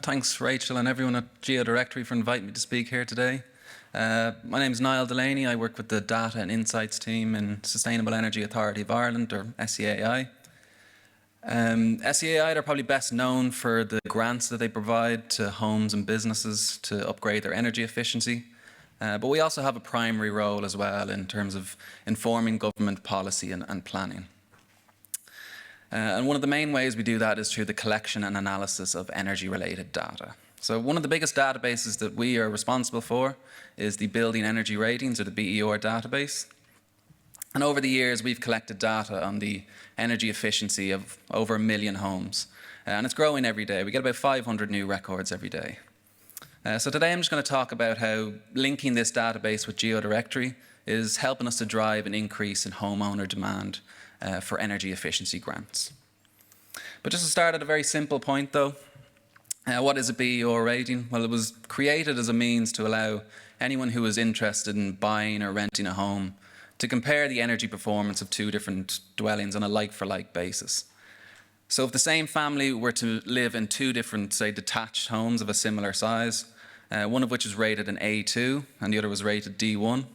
Thanks, Rachel, and everyone at GeoDirectory for inviting me to speak here today. My name is Niall Delaney. I work with the Data and Insights team in Sustainable Energy Authority of Ireland, or SEAI. SEAI are probably best known for the grants that they provide to homes and businesses to upgrade their energy efficiency. But we also have a primary role as well in terms of informing government policy and planning. And one of the main ways we do that is through the collection and analysis of energy-related data. So one of the biggest databases that we are responsible for is the Building Energy Ratings, or the BER database. And over the years, we've collected data on the energy efficiency of over 1 million homes. And it's growing every day. We get about 500 new records every day. So today I'm just going to talk about how linking this database with GeoDirectory is helping us to drive an increase in homeowner demand for energy efficiency grants. But just to start at a very simple point though, what is a BER rating? Well, it was created as a means to allow anyone who is interested in buying or renting a home to compare the energy performance of two different dwellings on a like-for-like basis. So if the same family were to live in two different, say, detached homes of a similar size, one of which is rated an A2 and the other was rated D1,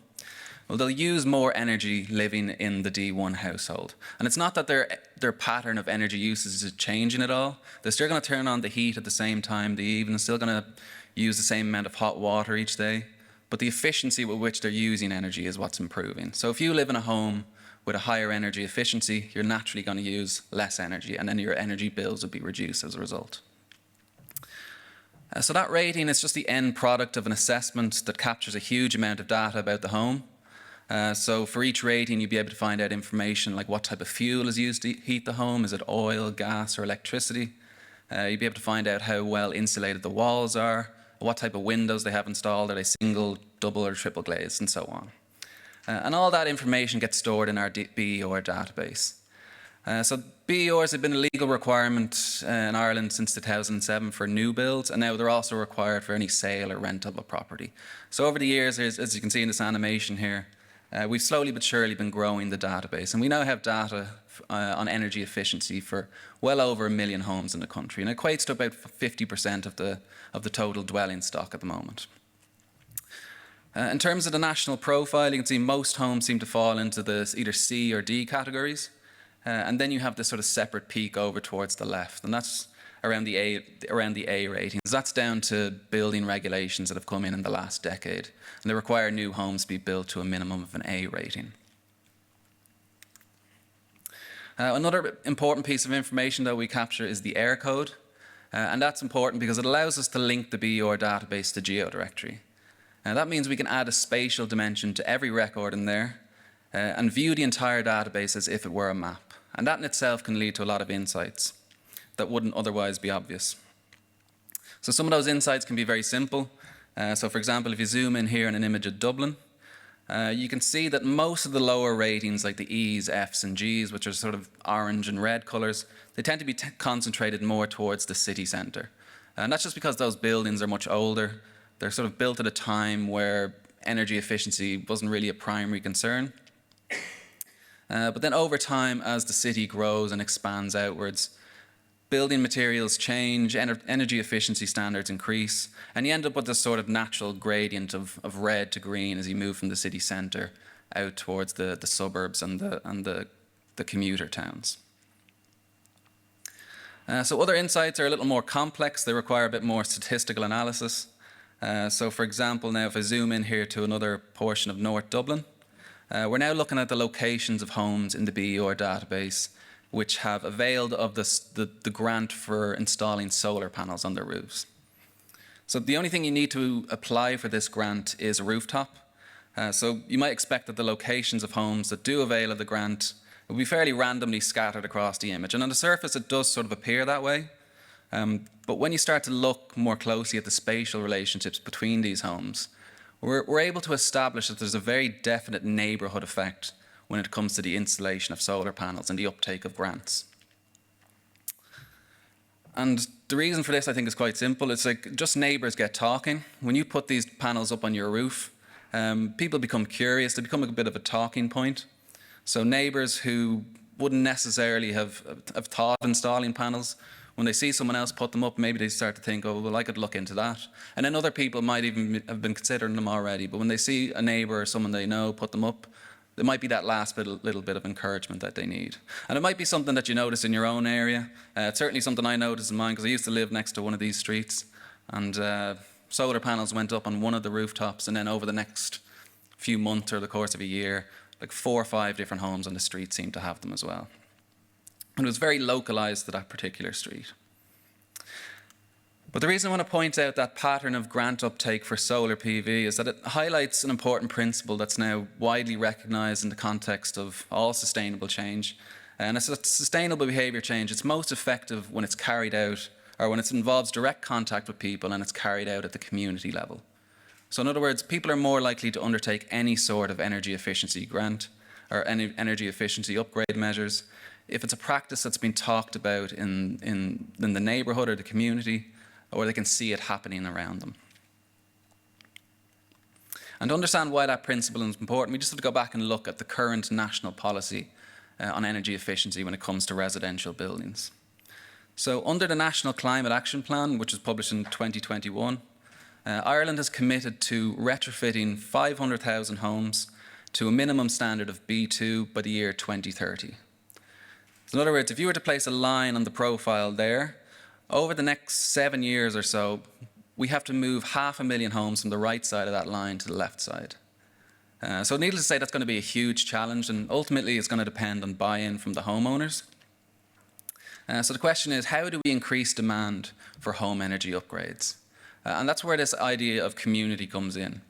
well, they'll use more energy living in the D1 household. And it's not that their pattern of energy usage is changing at all. They're still going to turn on the heat at the same time. They're even still going to use the same amount of hot water each day. But the efficiency with which they're using energy is what's improving. So if you live in a home with a higher energy efficiency, you're naturally going to use less energy, and then your energy bills will be reduced as a result. So that rating is just the end product of an assessment that captures a huge amount of data about the home. So for each rating, you'd be able to find out information like what type of fuel is used to heat the home. Is it oil, gas, or electricity? You'd be able to find out how well insulated the walls are, what type of windows they have installed, are they single, double, or triple glazed, and so on. And all that information gets stored in our BER database. So BERs have been a legal requirement in Ireland since 2007 for new builds, and now they're also required for any sale or rental of a property. So over the years, as you can see in this animation here, we've slowly but surely been growing the database, and we now have data on energy efficiency for well over 1 million homes in the country, and it equates to about 50% of the total dwelling stock at the moment. In terms of the national profile, you can see most homes seem to fall into the either C or D categories, and then you have this sort of separate peak over towards the left, and that's around the A ratings. That's down to building regulations that have come in the last decade, and they require new homes to be built to a minimum of an A rating. Another important piece of information that we capture is the ER code, and that's important because it allows us to link the BER database to GeoDirectory. That means we can add a spatial dimension to every record in there and view the entire database as if it were a map, and that in itself can lead to a lot of insights that wouldn't otherwise be obvious. So some of those insights can be very simple. So for example, if you zoom in here on an image of Dublin, you can see that most of the lower ratings, like the E's, F's, and G's, which are sort of orange and red colours, they tend to be concentrated more towards the city centre. And that's just because those buildings are much older. They're sort of built at a time where energy efficiency wasn't really a primary concern. But then over time, as the city grows and expands outwards, building materials change, energy efficiency standards increase, and you end up with this sort of natural gradient of red to green as you move from the city centre out towards the suburbs and the commuter towns. So other insights are a little more complex. They require a bit more statistical analysis. So for example, now if I zoom in here to another portion of North Dublin, we're now looking at the locations of homes in the BER database which have availed of the grant for installing solar panels on their roofs. So the only thing you need to apply for this grant is a rooftop. So you might expect that the locations of homes that do avail of the grant will be fairly randomly scattered across the image. And on the surface, it does sort of appear that way. But when you start to look more closely at the spatial relationships between these homes, we're able to establish that there's a very definite neighbourhood effect when it comes to the installation of solar panels and the uptake of grants. And the reason for this, I think, is quite simple. It's like just neighbours get talking. When you put these panels up on your roof, people become curious. They become a bit of a talking point. So neighbours who wouldn't necessarily have thought of installing panels When they see someone else put them up, maybe they start to think, oh, well, I could look into that. And then other people might even have been considering them already. But when they see a neighbour or someone they know put them up, there might be that last little bit of encouragement that they need. And it might be something that you notice in your own area. It's certainly something I noticed in mine, because I used to live next to one of these streets. And solar panels went up on one of the rooftops, and then over the next few months or the course of a year, like 4 or 5 different homes on the street seemed to have them as well. And it was very localized to that particular street. But the reason I want to point out that pattern of grant uptake for solar PV is that it highlights an important principle that's now widely recognized in the context of all sustainable change. And it's a sustainable behavior change. It's most effective when it's carried out, or when it involves direct contact with people and it's carried out at the community level. So in other words, people are more likely to undertake any sort of energy efficiency grant or any energy efficiency upgrade measures if it's a practice that's been talked about in the neighbourhood or the community, or they can see it happening around them. And to understand why that principle is important, we just have to go back and look at the current national policy on energy efficiency when it comes to residential buildings. So under the National Climate Action Plan, which was published in 2021, Ireland has committed to retrofitting 500,000 homes to a minimum standard of B2 by the year 2030. So in other words, if you were to place a line on the profile there, over the next 7 years or so, we have to move 500,000 homes from the right side of that line to the left side. So needless to say, that's going to be a huge challenge, and ultimately it's going to depend on buy-in from the homeowners. So the question is, how do we increase demand for home energy upgrades? And that's where this idea of community comes in.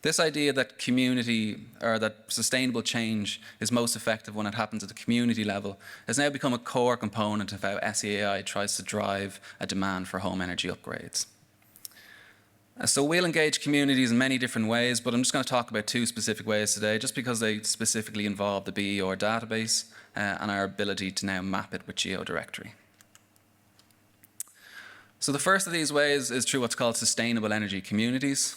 This idea that community, or that sustainable change is most effective when it happens at the community level, has now become a core component of how SEAI tries to drive a demand for home energy upgrades. So we'll engage communities in many different ways, but I'm just going to talk about 2 specific ways today, just because they specifically involve the BER database and our ability to now map it with GeoDirectory. So the first of these ways is through what's called sustainable energy communities.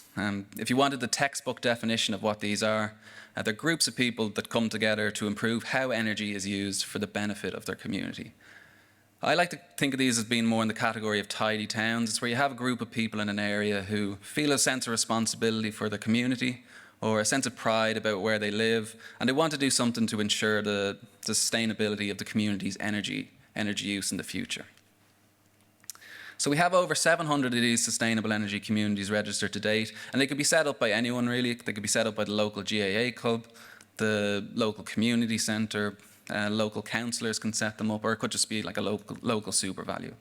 If you wanted the textbook definition of what these are, they're groups of people that come together to improve how energy is used for the benefit of their community. I like to think of these as being more in the category of tidy towns. It's where you have a group of people in an area who feel a sense of responsibility for the community, or a sense of pride about where they live, and they want to do something to ensure the sustainability of the community's energy use in the future. So we have over 700 of these sustainable energy communities registered to date, and they could be set up by anyone really. They could be set up by the local GAA club, the local community centre, local councillors can set them up, or it could just be like a local super value.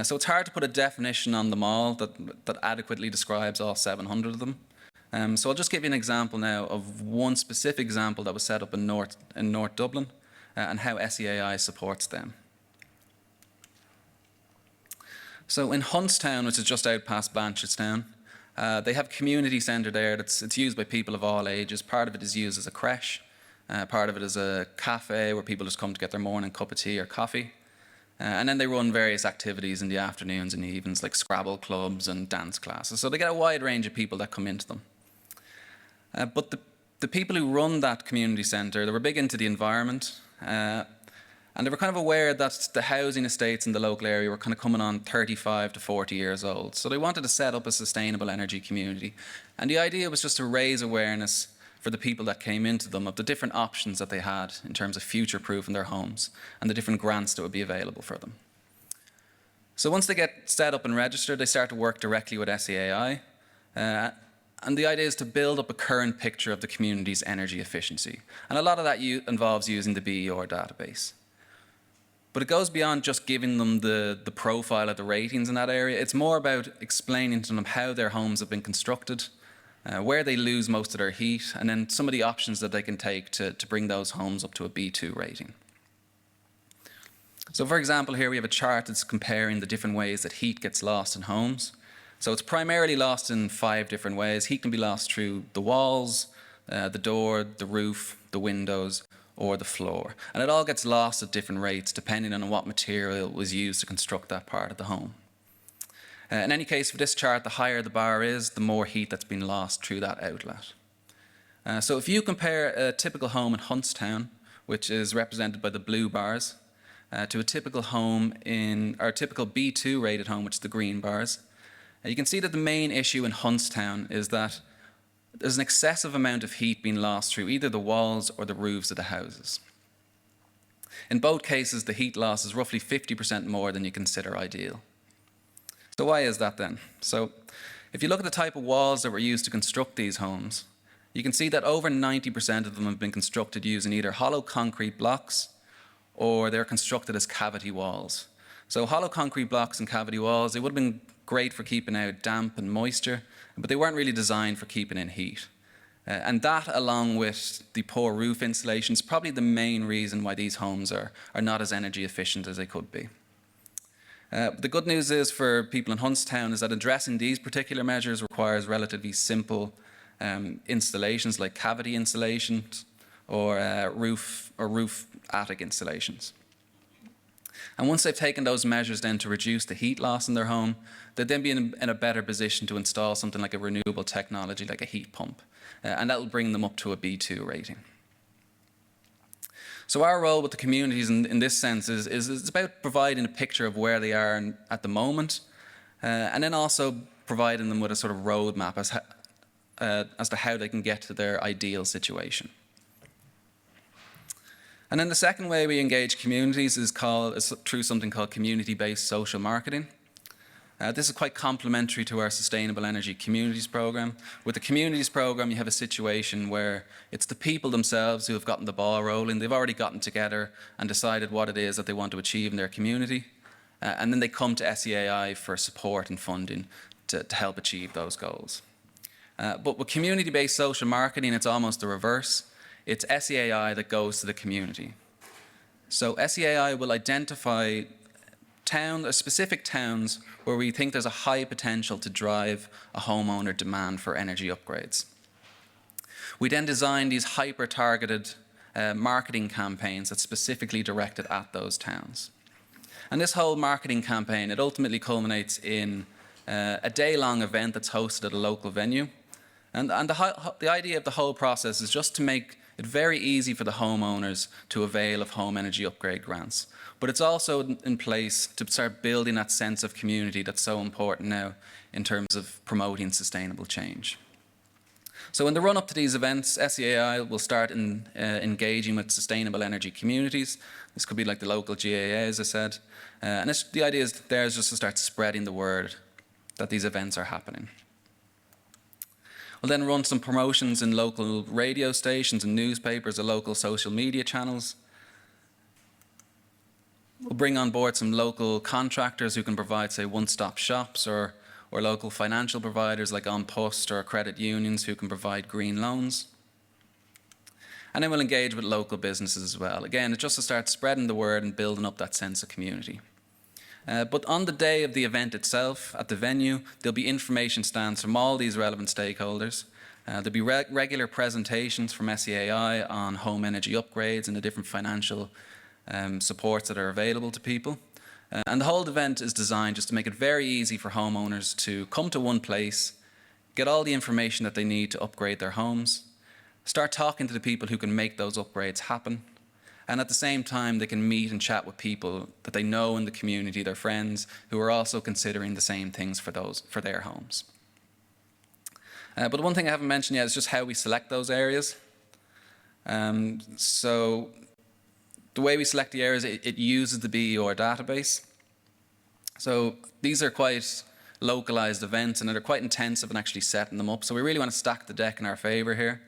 So it's hard to put a definition on them all that adequately describes all 700 of them. So I'll just give you an example now of one specific example that was set up in North Dublin and how SEAI supports them. So in Huntstown, which is just out past Blanchardstown, they have a community centre there it's used by people of all ages. Part of it is used as a creche. Part of it is a cafe where people just come to get their morning cup of tea or coffee. And then they run various activities in the afternoons and evenings, like Scrabble clubs and dance classes. So they get a wide range of people that come into them. But the people who run that community centre, they were big into the environment. And they were kind of aware that the housing estates in the local area were kind of coming on 35 to 40 years old. So they wanted to set up a sustainable energy community. And the idea was just to raise awareness for the people that came into them of the different options that they had in terms of future-proofing their homes and the different grants that would be available for them. So once they get set up and registered, they start to work directly with SEAI. And the idea is to build up a current picture of the community's energy efficiency. And a lot of that involves using the BER database. But it goes beyond just giving them the profile of the ratings in that area. It's more about explaining to them how their homes have been constructed, where they lose most of their heat, and then some of the options that they can take to bring those homes up to a B2 rating. So for example, here we have a chart that's comparing the different ways that heat gets lost in homes. So it's primarily lost in 5 different ways. Heat can be lost through the walls, the door, the roof, the windows, or the floor. And it all gets lost at different rates depending on what material was used to construct that part of the home. In any case, for this chart, the higher the bar is, the more heat that's been lost through that outlet. So if you compare a typical home in Huntstown, which is represented by the blue bars, to a typical home in our typical B2 rated home, which is the green bars. You can see that the main issue in Huntstown is that there's an excessive amount of heat being lost through either the walls or the roofs of the houses. In both cases, the heat loss is roughly 50% more than you consider ideal. So why is that then? So if you look at the type of walls that were used to construct these homes, you can see that over 90% of them have been constructed using either hollow concrete blocks or they're constructed as cavity walls. So hollow concrete blocks and cavity walls, they would have been great for keeping out damp and moisture, but they weren't really designed for keeping in heat. And that, along with the poor roof insulation, is probably the main reason why these homes are not as energy efficient as they could be. The good news is for people in Huntstown is that addressing these particular measures requires relatively simple installations like cavity installations or roof attic installations. And once they've taken those measures then to reduce the heat loss in their home, they'd then be in a better position to install something like a renewable technology like a heat pump. And that will bring them up to a B2 rating. So our role with the communities in this sense is it's about providing a picture of where they are at the moment, and then also providing them with a sort of roadmap as to how they can get to their ideal situation. And then the second way we engage communities is through something called community-based social marketing. This is quite complementary to our Sustainable Energy Communities Programme. With the Communities Programme, you have a situation where it's the people themselves who have gotten the ball rolling. They've already gotten together and decided what it is that they want to achieve in their community. And then they come to SEAI for support and funding to help achieve those goals. But with community-based social marketing, it's almost the reverse. It's SEAI that goes to the community. So SEAI will identify specific towns where we think there's a high potential to drive a homeowner demand for energy upgrades. We then design these hyper-targeted marketing campaigns that's specifically directed at those towns. And this whole marketing campaign, it ultimately culminates in a day-long event that's hosted at a local venue. And the idea of the whole process is just to make it very easy for the homeowners to avail of home energy upgrade grants. But it's also in place to start building that sense of community that's so important now in terms of promoting sustainable change. So in the run-up to these events, SEAI will start engaging with sustainable energy communities. This could be like the local GAA, as I said. And the idea is just to start spreading the word that these events are happening. We'll then run some promotions in local radio stations and newspapers or local social media channels. We'll bring on board some local contractors who can provide, say, one-stop shops or local financial providers like On Post or credit unions who can provide green loans. And then we'll engage with local businesses as well. Again, it's just to start spreading the word and building up that sense of community. But on the day of the event itself, at the venue, there'll be information stands from all these relevant stakeholders. There'll be regular presentations from SEAI on home energy upgrades and the different financial supports that are available to people. And the whole event is designed just to make it very easy for homeowners to come to one place, get all the information that they need to upgrade their homes, start talking to the people who can make those upgrades happen, and at the same time they can meet and chat with people that they know in the community, their friends, who are also considering the same things for their homes. But one thing I haven't mentioned yet is just how we select those areas. So the way we select the areas, it uses the BER database. So these are quite localized events and they're quite intensive in actually setting them up. So we really want to stack the deck in our favor here.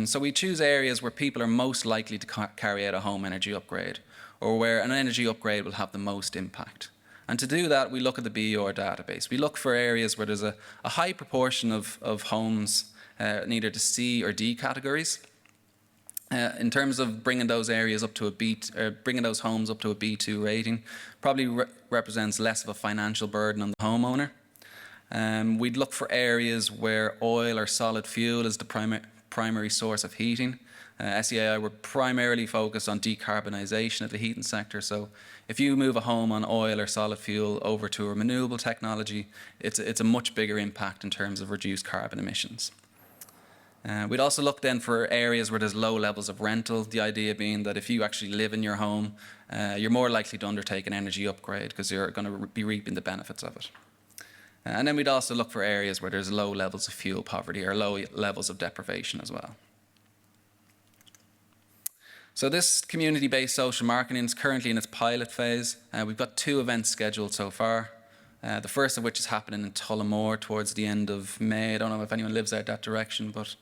So we choose areas where people are most likely to carry out a home energy upgrade or where an energy upgrade will have the most impact. And to do that, we look at the BER database. We look for areas where there's a high proportion of homes in either the C or D categories. In terms of bringing those areas up to bringing those homes up to a B2 rating, probably represents less of a financial burden on the homeowner. We'd look for areas where oil or solid fuel is the primary source of heating. SEAI, we're primarily focused on decarbonisation of the heating sector. So if you move a home on oil or solid fuel over to a renewable technology, it's a much bigger impact in terms of reduced carbon emissions. We'd also look then for areas where there's low levels of rental, the idea being that if you actually live in your home, you're more likely to undertake an energy upgrade because you're going to be reaping the benefits of it. And then we'd also look for areas where there's low levels of fuel poverty or low levels of deprivation as well. So this community-based social marketing is currently in its pilot phase. We've got 2 events scheduled so far. The first of which is happening in Tullamore towards the end of May. I don't know if anyone lives out that direction, but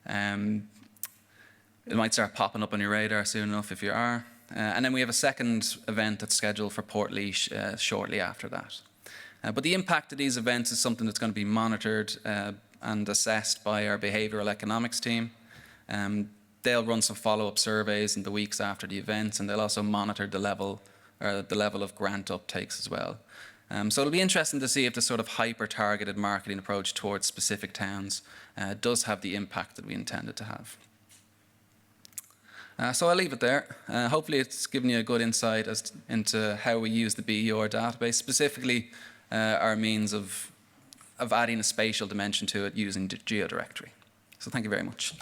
it might start popping up on your radar soon enough if you are. And then we have a second event that's scheduled for Portlaoise shortly after that. But the impact of these events is something that's going to be monitored and assessed by our behavioural economics team. They'll run some follow-up surveys in the weeks after the events, and they'll also monitor the level of grant uptakes as well. So it'll be interesting to see if this sort of hyper-targeted marketing approach towards specific towns does have the impact that we intended to have. So I'll leave it there. Hopefully it's given you a good insight into how we use the BER database, specifically our means of adding a spatial dimension to it using GeoDirectory. So thank you very much.